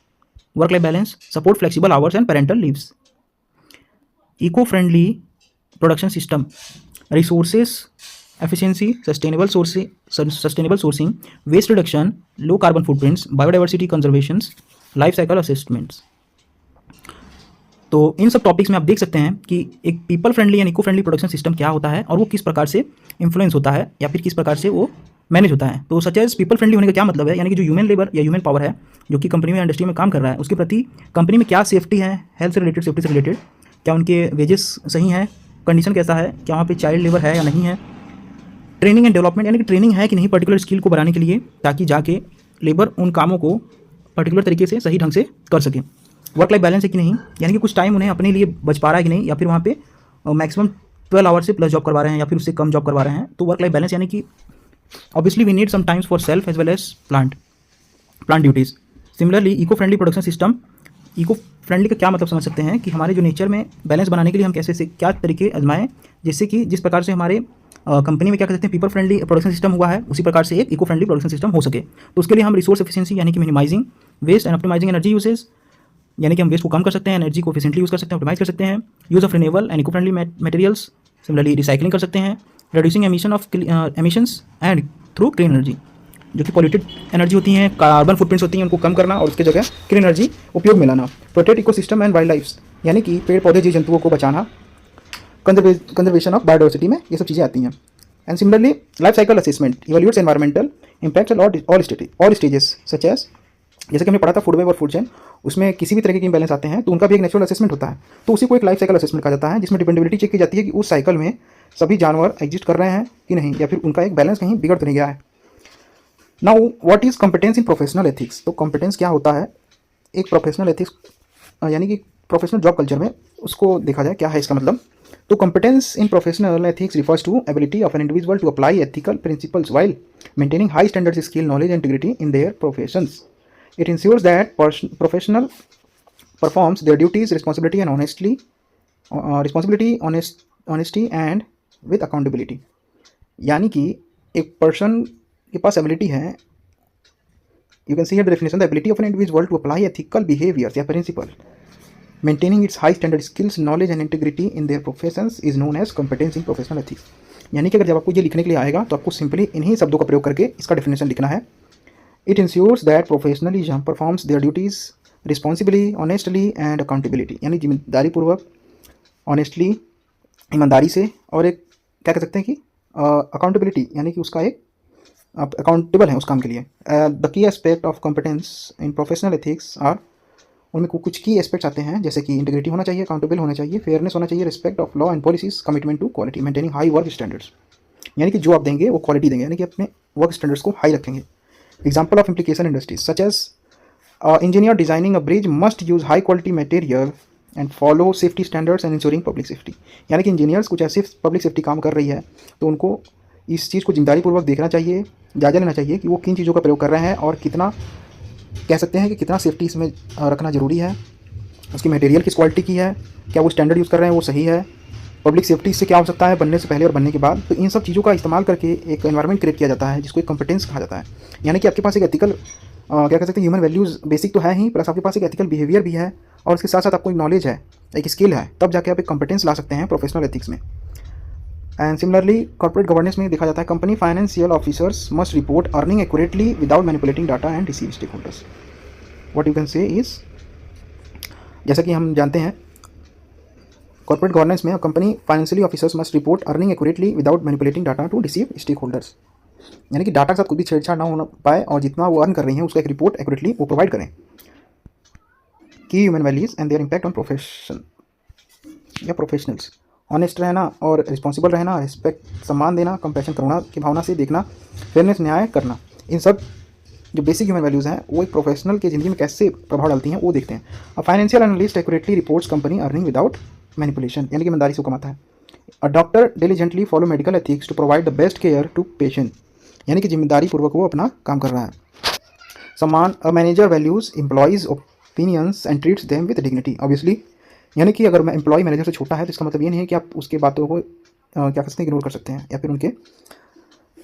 Work-life balance support flexible hours and parental leaves. Eco-friendly production system resources efficiency, sustainable sourcing, waste reduction, low carbon footprints, biodiversity conservations, life cycle assessments. तो इन सब topics में आप देख सकते हैं कि एक people friendly and eco friendly production system क्या होता है और वो किस प्रकार से इन्फ्लुएंस होता है या फिर किस प्रकार से वो मैनेज होता है। तो सच एज पीपल फ्रेंडली होने का क्या मतलब है, यानी कि जो ह्यूमन लेबर या ह्यूमन पावर है जो कि कंपनी में इंडस्ट्री में काम कर रहा है उसके प्रति कंपनी में क्या सेफ्टी है, हेल्थ से रिलेटेड, सेफ्टी से रिलेटेड, क्या उनके वेजेस सही हैं, कंडीशन कैसा है, क्या वहाँ पे चाइल्ड लेबर है या नहीं है। ट्रेनिंग एंड डेवलपमेंट यानी कि ट्रेनिंग है कि नहीं पर्टिकुलर स्किल को बढ़ाने के लिए, ताकि जाके लेबर उन कामों को पर्टिकुलर तरीके से सही ढंग से कर सके। वर्क लाइफ बैलेंस है कि नहीं, यानी कि कुछ टाइम उन्हें अपने लिए बच पा रहा है कि नहीं, या फिर वहाँ पे मैक्सिमम 12 आवर्स से प्लस जॉब करवा रहे हैं या फिर उससे कम जॉब करवा रहे हैं। तो वर्क लाइफ बैलेंस यानी कि obviously we need some times for self as well as plant duties. Similarly eco friendly production system, eco friendly का क्या मतलब समझ सकते हैं कि हमारे जो नेचर में बैलेंस बनाने के लिए हम कैसे से क्या तरीके आजमाएं, जिससे कि जिस प्रकार से हमारे कंपनी में क्या कहते हैं पीपल फ्रेंडली प्रोडक्शन सिस्टम हुआ है उसी प्रकार से एक इको फ्रेंडली प्रोडक्शन सिस्टम हो सके। तो उसके लिए हम रिसोर्स एफिशिएंसी यानी कि minimising waste and optimising energy usage, यानी कि हम वेस्ट को कम कर सकते हैं, एनर्जी को एफिशिएंटली यूज़ कर सकते हैं, ऑप्टिमाइज कर सकते हैं। Use of renewable and eco friendly materials, similarly recycling कर सकते हैं। Reducing emissions and through clean energy, जो कि पॉल्यूटेड एनर्जी होती हैं, कार्बन फुटप्रिंट्स होती हैं, उनको कम करना और उसकी जगह क्लीन एनर्जी उपयोग में लाना। Protect ecosystem and wild life, यानी कि पेड़ पौधे जीव जंतुओं को बचाना। कंजर्वेशन ऑफ बायोडाइवर्सिटी में ये सब चीज़ें आती हैं। And similarly life cycle assessment evaluates environmental impact all stages such as, जैसे कि हमने पढ़ा था फूड वेब और फूड चेन, उसमें किसी भी तरह के इम्बैलेंस आते हैं तो उनका भी एक नेचुरल असेसमेंट होता है। तो उसी को एक लाइफ साइकिल असेसमेंट कहा जाता है, जिसमें डिपेंडेबिलिटी चेक की जाती है कि उस साइकिल में सभी जानवर एग्जिस्ट कर रहे हैं कि नहीं, या फिर उनका एक बैलेंस कहीं बिगड़ तो नहीं गया है। Now what is competence in professional ethics. तो कॉम्पिटेंस क्या होता है एक प्रोफेशनल एथिक्स, यानी कि प्रोफेशनल जॉब कल्चर में, उसको देखा जाए क्या है इसका मतलब। तो competence in professional ethics refers to ability of an individual to apply ethical principles while maintaining high standards, skill, knowledge and integrity in their professions. It ensures that professional performs their duties responsibility and honesty and with accountability। यानी कि एक person के पास ability है, you can see here the definition, the ability of an individual to apply ethical behaviors या principle maintaining its high standard skills, knowledge and integrity in their professions is known as competence in professional ethics। यानी कि अगर जब आपको ये लिखने के लिए आएगा तो आपको सिंपली इन्हीं शब्दों का प्रयोग करके इसका डेफिनेशन लिखना है। It ensures that professionalism performs their duties responsibly, honestly and accountability, यानी जिम्मेदारी पूर्वक, ऑनेस्टली, ईमानदारी से, और एक क्या कह सकते हैं कि अकाउंटेबिलिटी, यानी कि उसका एक अकाउंटेबल है उस काम के लिए। The key aspect of competence in professional ethics are, उनमें कुछ की एस्पेक्ट्स आते हैं, जैसे कि इंटीग्रिटी होना चाहिए, अकाउंटेबल होना चाहिए, फेयरनेस होना चाहिए, respect of law and policies, commitment to quality, maintaining high work standards, यानी कि जो आप देंगे वो क्वालिटी देंगे, यानी कि अपने वर्क स्टैंडर्ड्स को हाई रखेंगे। Example of implication industries such as engineer designing a bridge must use high quality material and follow safety standards and ensuring public safety। यानी कि इंजीनियर्स कुछ ऐसे पब्लिक सेफ्टी काम कर रही है तो उनको इस चीज़ को जिम्मेदारी पूर्वक देखना चाहिए, जायजा लेना चाहिए कि वो किन चीज़ों का प्रयोग कर रहे हैं और कितना कह सकते हैं कि कितना सेफ्टी इसमें रखना ज़रूरी है, उसकी मटेरियल किस क्वालिटी की है, क्या वो स्टैंडर्ड यूज़ कर रहे हैं वो सही है, पब्लिक सेफ्टी से क्या हो सकता है बनने से पहले और बनने के बाद। तो इन सब चीज़ों का इस्तेमाल करके एक एनवायरनमेंट क्रिएट किया जाता है जिसको एक कॉम्पिटेंस कहा जाता है। यानी कि आपके पास एक एथिकल क्या कह सकते हैं ह्यूमन वैल्यूज़ बेसिक तो है ही, प्लस आपके पास एक एथिकल बिहेवियर भी है और उसके साथ साथ आपको एक नॉलेज है, एक स्किल है, तब जाके आप एक कॉम्पिटेंस ला सकते हैं प्रोफेशनल एथिक्स में। एंड सिमिलरली कॉर्पोरेट गवर्नेंस में देखा जाता है company financial officers must report earning accurately without manipulating data and deceive stakeholders. What you can say is, जैसा कि हम जानते हैं कॉर्पोरेट गवर्नेंस में company financially officers must report earning accurately without manipulating data to deceive stakeholders, यानी कि data के साथ कोई भी छेड़छाड़ ना होना पाए और जितना वो अर्न कर रही हैं उसका एक रिपोर्ट एक्यूरेटली वो प्रोवाइड करें। की human values and there impact on profession या प्रोफेशनल्स, ऑनेस्ट रहना और रिस्पॉन्सिबल रहना, रिस्पेक्ट सम्मान देना, कंपैशन करुणा की भावना से देखना, फेयरनेस न्याय करना, इन सब जो बेसिक ह्यूमन वैल्यूज़ हैं वो एक प्रोफेशनल की ज़िंदगी में कैसे प्रभाव डालती हैं वो देखते हैं। Financial analyst accurately reports company earning without manipulation, यानी कि ईमानदारी से कमाता है। A doctor diligently follow medical ethics to provide the best care to patient, यानी कि जिम्मेदारी पूर्वक वो अपना काम कर रहा है। सम्मान, a manager values employees opinions and treats them with dignity. Obviously यानी कि अगर एम्प्लॉय मैनेजर से छोटा है तो इसका मतलब ये नहीं है कि आप उसके बातों को क्या कर सकते हैं, इग्नोर कर सकते हैं या फिर उनके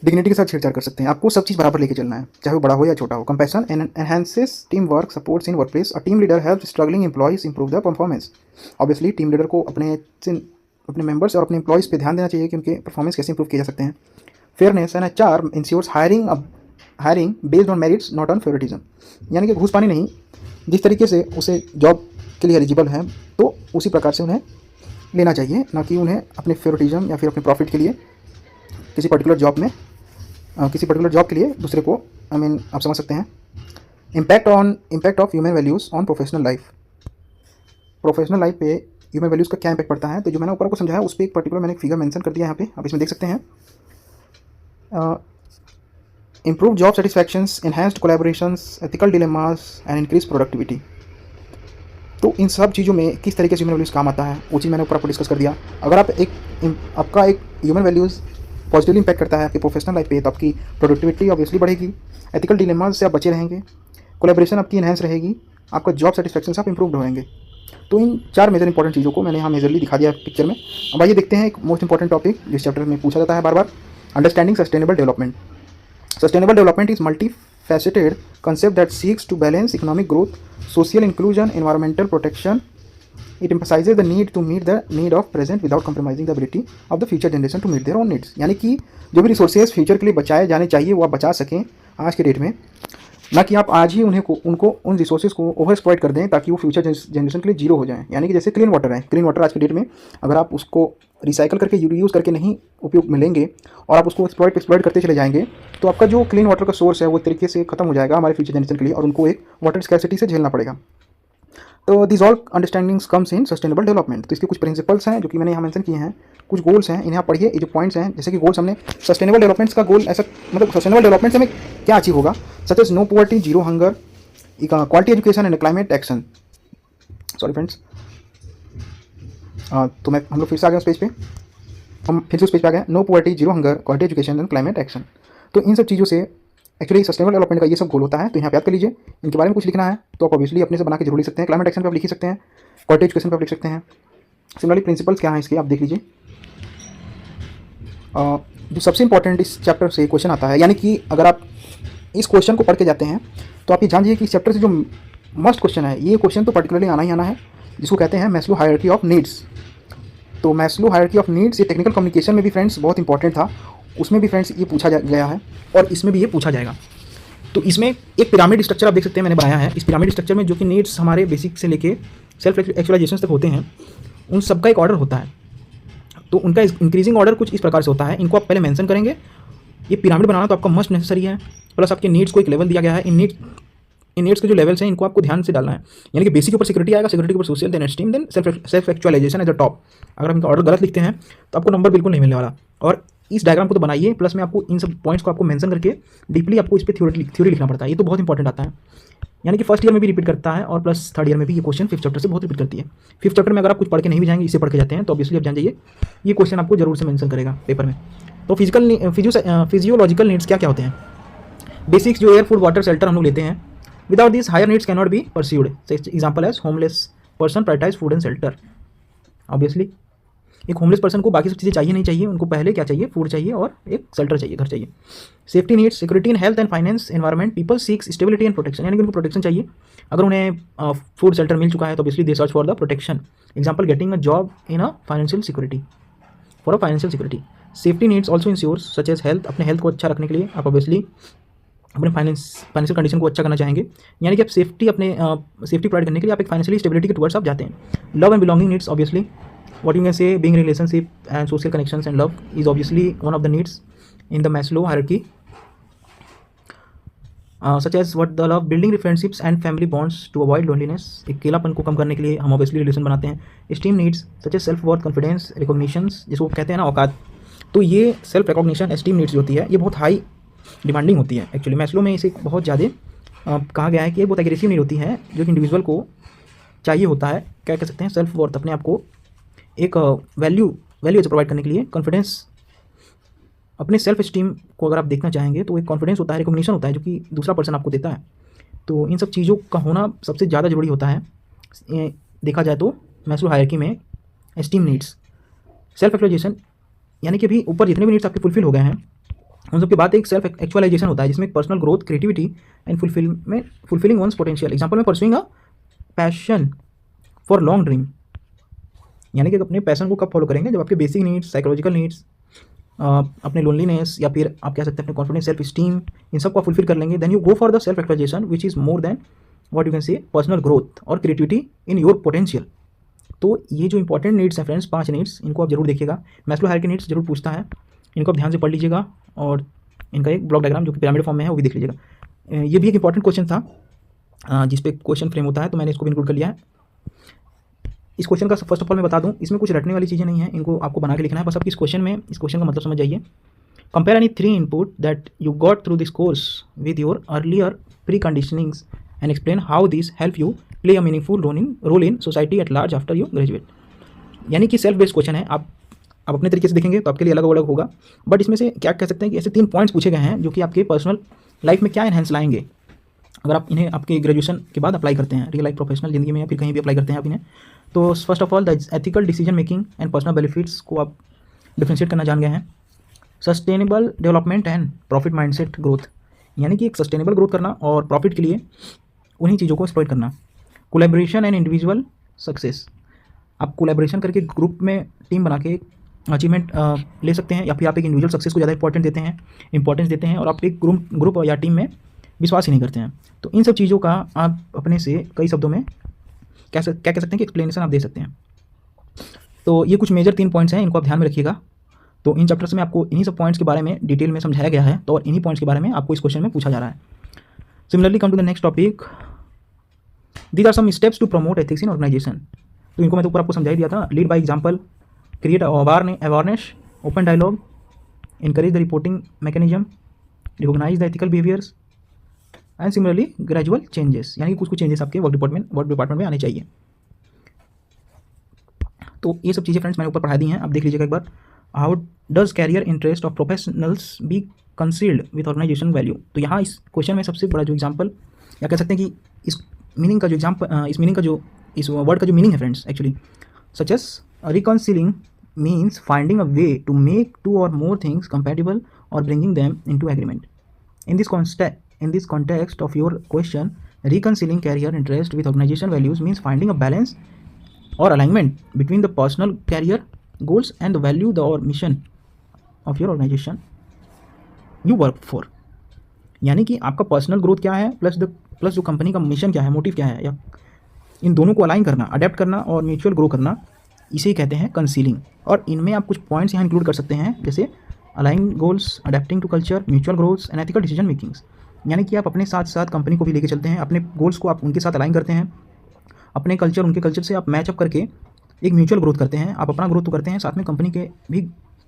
डिग्निटी के साथ छेड़छाड़ कर सकते हैं। आपको सब चीज़ बराबर लेके चलना है, चाहे वो बड़ा हो या छोटा हो। Compassion enhances team work supports in work place. A team leader help struggling employees improve the performance. Obviously team leader को अपने मेंबर्स और अपने एम्प्लॉयज़ पे ध्यान देना चाहिए कि उनके परफॉर्मेंस कैसे इंप्रूव किए जा सकते हैं। Fairness and HR ensures hiring based on merits not on favouritism, यानी कि घूस पानी नहीं, जिस तरीके से उसे जॉब के लिए एलिजिबल है तो उसी प्रकार से उन्हें लेना चाहिए, ना कि उन्हें अपने फेवरेटिज्म या फिर अपने प्रॉफिट के लिए किसी पर्टिकुलर जॉब के लिए दूसरे को आप समझ सकते हैं। Impact of human values on professional life. Professional life पे ह्यूमन वैल्यूज़ का क्या इम्पैक्ट पड़ता है, तो जो मैंने ऊपर को समझाया उस पर एक पर्टिकुलर मैंने एक फिगर मेंशन कर दिया यहाँ पे, आप इसमें देख सकते हैं। Improve job satisfactions, enhanced collaborations, ethical dilemmas and increase productivity. तो इन सब चीज़ों में किस तरीके से ह्यूमन वैल्यूज़ काम आता है वो चीज़ मैंने ऊपर आपको डिस्कस कर दिया। अगर आपका एक ह्यूमन वैल्यूज़ पॉजिटिवली इम्पैक्ट करता है आपकी प्रोफेशनल लाइफ पे, तो आपकी प्रोडक्टिविटी ऑब्वियसली बढ़ेगी, एथिकल डिलेमास से आप बचे रहेंगे, कोलैबोरेशन आपकी इन्हेंस रहेगी, आपका जॉब सेटिस्फैक्शन से आप इंप्रूव्ड होंगे। तो इन 4 मेजर इंपॉर्टेंट चीज़ों को मैंने यहाँ मेजरली दिखा दिया पिक्चर में। अब आइए देखते हैं एक मोस्ट इंपॉर्टेंट टॉपिक जिस चैप्टर में पूछा जाता है बार बार, understanding sustainable development. Sustainable development is multifaceted concept that seeks to balance economic growth, social inclusion, environmental protection. It emphasizes the need to meet the need of present without compromising the ability of the future generation to meet their own needs. यानी कि जो भी resources future के लिए बचाए जाने चाहिए वो आप बचा सकें आज के डेट में, ना कि आप आज ही उनको उन रिसोर्सेज को ओवर एक्सप्लॉइट कर दें ताकि वो फ्यूचर जनरेशन के लिए जीरो हो जाए। यानी कि जैसे क्लीन वाटर है, क्लीन वाटर आज के डेट में अगर आप उसको रिसाइकल करके यूज़ करके नहीं उपयोग में लेंगे और आप उसको एक्सप्लॉइट करते चले जाएंगे तो आपका जो क्लीन वाटर का सोर्स है वो एक तरीके से खत्म हो जाएगा हमारे फ्यूचर जनरेशन के लिए और उनको एक वाटर स्कैरसिटी से झेलना पड़ेगा। तो this all understandings comes in sustainable development. तो इसके कुछ प्रिंसिपल्स हैं जो कि मैंने यहाँ मेंशन किए हैं, कुछ गोल्स हैं, इन्हें आप पढ़िए। ये जो पॉइंट्स हैं, जैसे कि गोल्स हमने सस्टेनेबल डेवलपमेंट्स का गोल ऐसा मतलब सस्टेनेबल डेवलपमेंट से हमें क्या अचीव होगा, such as no poverty, zero hunger, quality education and climate action. Sorry friends, तो हम लोग फिर से आ गए उस पेज पे, हम फिर से उस पेज पे आ गए। No poverty, zero hunger, quality education and climate action. तो इन सब चीज़ों से एक्चुअली सस्टेनेबल डेवलपमेंट का ये सब गोल होता है। तो यहाँ पे याद कर लीजिए, इनके बारे में कुछ लिखना है तो आप ऑब्वियसली अपने से बना के जरूर लिख सकते हैं। क्लाइमेट एक्शन पे आप लिख ही सकते हैं, क्वालिटी एजुकेशन पे आप लिख सकते हैं। सिमिलरली प्रिंसिपल्स क्या है इसके आप देख लीजिए। जो सबसे इंपॉर्टेंट इस चैप्टर से क्वेश्चन आता है, यानी कि अगर आप इस क्वेश्चन को पढ़ के जाते हैं तो आप ये जान जाइए कि इस चैप्टर से जो मस्ट क्वेश्चन है, ये क्वेश्चन तो पर्टिकुलरली आना ही आना है, जिसको कहते हैं मैस्लो हायरार्की ऑफ नीड्स। तो मैस्लो हायरार्की ऑफ नीड्स ये टेक्निकल कम्युनिकेशन में भी फ्रेंड्स बहुत इंपॉर्टेंट था, उसमें भी फ्रेंड्स ये पूछा गया है और इसमें भी ये पूछा जाएगा। तो इसमें एक पिरामिड स्ट्रक्चर आप देख सकते हैं मैंने बनाया है। इस पिरामिड स्ट्रक्चर में जो कि नीड्स हमारे बेसिक से लेके सेल्फ एक्चुअलाइजेशन तक होते हैं, उन सबका एक ऑर्डर होता है। तो उनका इंक्रीजिंग ऑर्डर कुछ इस प्रकार से होता है, इनको आप पहले मेंशन करेंगे। ये पिरामिड बनाना तो आपका मस्ट नेसेसरी है, प्लस आपके नीड्स को एक लेवल दिया गया है। इन नीड्स के जो लेवल्स हैं इनको आपको ध्यान से डालना है। यानी कि बेसिक के ऊपर सिक्योरिटी आएगा, सिक्योरिटी के ऊपर social, then esteem, then self actualisation as the top. अगर हम इनका ऑर्डर गलत लिखते हैं तो आपको नंबर बिल्कुल नहीं मिलने वाला। और इस डायग्राम को तो बनाइए, प्लस में आपको इन सब पॉइंट्स को आपको मेंशन करके डीपली आपको इस पर थ्योरी लिखना पड़ता है। ये तो बहुत इंपॉर्टेंट आता है, यानी कि फर्स्ट ईयर में भी रिपीट करता है और प्लस थर्ड ईयर में भी ये क्वेश्चन 5th चैप्टर से बहुत रिपीट करती है। 5th चैप्टर में अगर आप कुछ पढ़ के नहीं भी जाएंगे, इसे पढ़ के जाते हैं तो ऑब्वियसली आप जान जाइए ये क्वेश्चन आपको जरूर से मेंशन करेगा पेपर में। तो फिजियोलॉजिकल नीड्स क्या क्या होते हैं? बेसिक्स जो एयर, फूड, वाटर, शेल्टर हम लोग लेते हैं। Without this higher needs cannot be pursued. Example as homeless person prioritise food and shelter. Obviously एक होमलेस पर्सन को बाकी सब चीज़ें चाहिए नहीं चाहिए, उनको पहले क्या चाहिए, फूड चाहिए और एक शेल्टर चाहिए, घर चाहिए। Safety needs, security in health and finance, environment, people seeks stability and protection, यानी कि उनको प्रोटेक्शन चाहिए। अगर उन्हें फूड शेल्टर मिल चुका है तो obviously they search for the protection. Example getting a job in a financial security, for a financial security. Safety needs also insures such as health, अपने हेल्थ को अच्छा रखने के लिए आप ऑब्वियसली अपने फाइनेंशियल कंडीशन को अच्छा करना चाहेंगे, यानी कि आप सेफ्टी प्रोवाइड करने के लिए आप एक फाइनेंशियली स्टेबिलिटी के टुवर्ड्स आप जाते हैं। Love and belonging needs, obviously what you can say being relationship and social connections and love is obviously one of the needs in the Maslow hierarchy, such as what the love building friendships and family bonds to avoid loneliness। अकेलापन को कम करने के लिए हम obviously relation बनाते हैं। esteem needs such as self worth, confidence, recognitions, जिसको कहते हैं ना औकात। तो ये सेल्फ रिकॉग्निशन, esteem needs जो होती है ये बहुत हाई डिमांडिंग होती है। एक्चुअली मैस्लो में इसे बहुत ज़्यादा कहा गया है कि ये बहुत एग्रेसिव नीड होती है जो कि इंडिविजुअल को चाहिए होता है। क्या कह सकते हैं, सेल्फ वर्थ, अपने आप को एक वैल्यू वैल्यू ऐसे प्रोवाइड करने के लिए कॉन्फिडेंस, अपने सेल्फ स्टीम को अगर आप देखना चाहेंगे तो एक कॉन्फिडेंस होता है, रिकॉग्निशन होता है जो कि दूसरा पर्सन आपको देता है। तो इन सब चीज़ों का होना सबसे ज़्यादा ज़रूरी होता है। देखा जाए तो मैस्लो हायरार्की में एस्टीम नीड्स, सेल्फ एक्चुअलाइजेशन, यानी कि अभी ऊपर जितने भी नीड्स आपके फुलफिल हो गए हैं उन सबके बाद एक सेल्फ एक्चुअलाइजेशन होता है जिसमें personal growth, creativity and fulfilling one's potential. Example में pursuing a passion for long dream, यानी कि अपने पैशन को कब फॉलो करेंगे, जब आपके बेसिक नीड्स, साइकोलॉजिकल नीड्स, अपने लोनलीनेस या फिर आप कह सकते हैं अपने कॉन्फिडेंस, सेल्फ स्टीम, इन सब को फुलफिल कर लेंगे। Then you go for the self actualization which is more than what you can say personal growth और क्रिएटिविटी इन योर पोटेंशियल। तो ये जो इंपॉर्टेंट नीड्स हैं फ्रेंड्स, 5 नीड्स, इनको आप जरूर देखिएगा। मैस्लो हायरार्की नीड्स जरूर पूछता है, इनको आप ध्यान से पढ़ लीजिएगा और इनका एक ब्लॉक डायग्राम जो कि पिरामिड फॉर्म में है वो भी देख लीजिएगा। ये भी एक इंपॉर्टेंट क्वेश्चन था जिस पे क्वेश्चन फ्रेम होता है, तो मैंने इसको भी इंक्लूड कर लिया है। इस क्वेश्चन का फर्स्ट ऑफ ऑल मैं बता दूं, इसमें कुछ रटने वाली चीज़ें नहीं है, इनको आपको बना के लिखना है बस। आपकी इस क्वेश्चन का मतलब समझ जाइए। Compare any 3 input that you got through this course with your earlier pre conditionings and explain how this help you play a meaningful role in society at large after you graduate. यानी कि self based question है, आप अपने तरीके से देखेंगे तो आपके लिए अलग अलग होगा, बट इसमें से क्या कह सकते हैं कि ऐसे 3 पॉइंट्स पूछे गए हैं जो कि आपके पर्सनल लाइफ में क्या एनहेंस लाएंगे अगर आप इन्हें आपके ग्रेजुएशन के बाद अप्लाई करते हैं, रियल लाइफ प्रोफेशनल जिंदगी में या फिर कहीं भी अप्लाई करते हैं आप इन्हें। तो first of all the ethical decision making and personal benefits को आप डिफ्रेंशिएट करना जान गए हैं। Sustainable development and profit mindset growth, यानी कि एक सस्टेनेबल ग्रोथ करना और प्रॉफिट के लिए उन्हीं चीज़ों को एक्सप्लॉइट करना। कोलैबोरेशन एंड इंडिविजुअल सक्सेस, आप कोलैबोरेशन करके ग्रुप में टीम बना के अचीवमेंट ले सकते हैं, या फिर आप एक इंडिविजुअल सक्सेस को ज़्यादा इंपॉर्टेंस देते हैं और आप एक ग्रुप या टीम में विश्वास ही नहीं करते हैं। तो इन सब चीज़ों का आप अपने से कई शब्दों में क्या कह सकते हैं कि एक्सप्लेनेशन आप दे सकते हैं। तो ये कुछ मेजर 3 पॉइंट्स हैं, इनको आप ध्यान में रखिएगा। तो इन चैप्टर्स में आपको इन्हीं सब पॉइंट्स के बारे में डिटेल में समझाया गया है, तो और इन्हीं पॉइंट्स के बारे में आपको इस क्वेश्चन में पूछा जा रहा है। Similarly come to the next topic, these are some steps to promote ethics in organisation. तो इनको मैं तो ऊपर आपको समझा ही दिया था। Lead by example, create awareness, open dialogue, encourage the reporting mechanism, recognize the ethical behaviors and similarly gradual changes, यानी कि कुछ चेंजेस आपके वर्क डिपार्टमेंट में आने चाहिए। तो ये सब चीज़ें फ्रेंड्स मैंने ऊपर पढ़ा दी हैं, आप देख लीजिएगा एक बार। How does career interest of professionals be concealed with organization value. तो यहाँ इस क्वेश्चन में सबसे बड़ा जो एग्जाम्पल या कह सकते हैं कि इस मीनिंग का जो एग्जाम्पल, इस वर्ड का जो मीनिंग है friends actually, such as reconciling means finding a way to make 2 or more things compatible or bringing them into agreement. In this context of your question, reconciling career interest with organization values means finding a balance or alignment between the personal career goals and the value or mission of your organization you work for. यानी कि आपका personal growth क्या है plus जो company का mission क्या है, motive क्या है, या इन दोनों को अलाइन करना, अडेप्ट करना और म्यूचुअल ग्रो करना, इसे ही कहते हैं कंसीलिंग। और इनमें आप कुछ पॉइंट्स यहाँ इंक्लूड कर सकते हैं, जैसे align goals, adapting to culture, mutual growths and ethical decision makings. यानी कि आप अपने साथ साथ कंपनी को भी लेके चलते हैं, अपने गोल्स को आप उनके साथ अलाइन करते हैं, अपने कल्चर उनके कल्चर से आप मैचअप करके एक म्यूचुअल ग्रोथ करते हैं। आप अपना ग्रोथ तो करते हैं, साथ में कंपनी के भी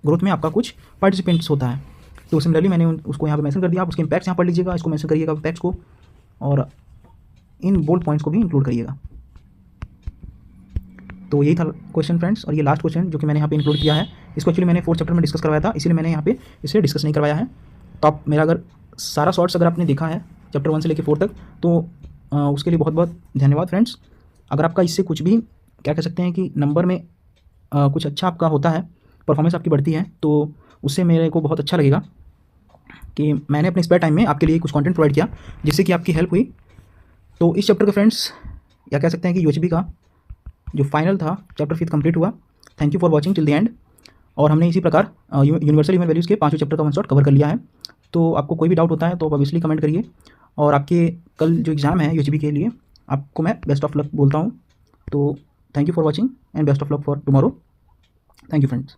ग्रोथ में आपका कुछ पार्टिसिपेंट्स होता है। तो सिमिलरली मैंने उसको यहाँ पे मेंशन कर दिया, आप उसके इम्पैक्ट्स यहाँ पढ़ लीजिएगा, इसको मेंशन करिएगा इम्पैक्ट्स को, और इन बोल्ड पॉइंट्स को भी इंक्लूड करिएगा। तो यही था क्वेश्चन फ्रेंड्स, और ये लास्ट क्वेश्चन जो कि मैंने यहाँ पे इंक्लूड किया है, इसको एक्चुअली मैंने 4th चैप्टर में डिस्कस करवाया था, इसलिए मैंने यहाँ पे इसे डिस्कस नहीं करवाया है। तो आप मेरा अगर सारा शॉर्ट्स अगर आपने देखा है चैप्टर 1 से लेकर 4 तक, तो उसके लिए बहुत बहुत धन्यवाद फ्रेंड्स। अगर आपका इससे कुछ भी क्या कह सकते हैं कि नंबर में कुछ अच्छा आपका होता है, परफॉर्मेंस आपकी बढ़ती है, तो उससे मेरे को बहुत अच्छा लगेगा कि मैंने अपने स्पेयर टाइम में आपके लिए कुछ कंटेंट प्रोवाइड किया जिससे कि आपकी हेल्प हुई। तो इस चैप्टर का फ्रेंड्स या कह सकते हैं कि यूएचबी का जो फाइनल था चैप्टर 5 कंप्लीट हुआ। Thank you for watching till the end. और हमने इसी प्रकार यूनिवर्सल ह्यूमन वैल्यूज़ के 5वें चैप्टर का 1 शॉट कवर कर लिया है। तो आपको कोई भी डाउट होता है तो आप ऑब्वियसली कमेंट करिए, और आपके कल जो एग्ज़ाम है यूएचबी के लिए आपको मैं बेस्ट ऑफ लक बोलता हूँ। तो thank you for watching and best of luck for tomorrow. Thank you friends.